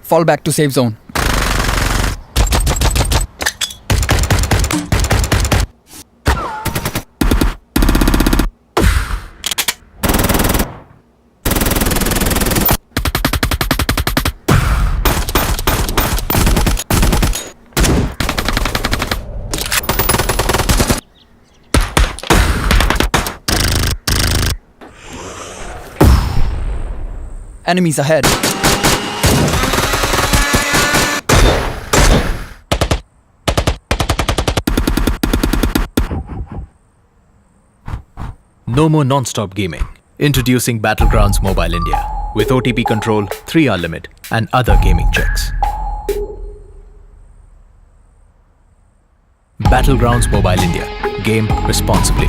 Fall back to safe zone. Enemies ahead. No more non-stop gaming. Introducing Battlegrounds Mobile India with OTP control, 3-hour limit and other gaming checks. Battlegrounds Mobile India. Game responsibly.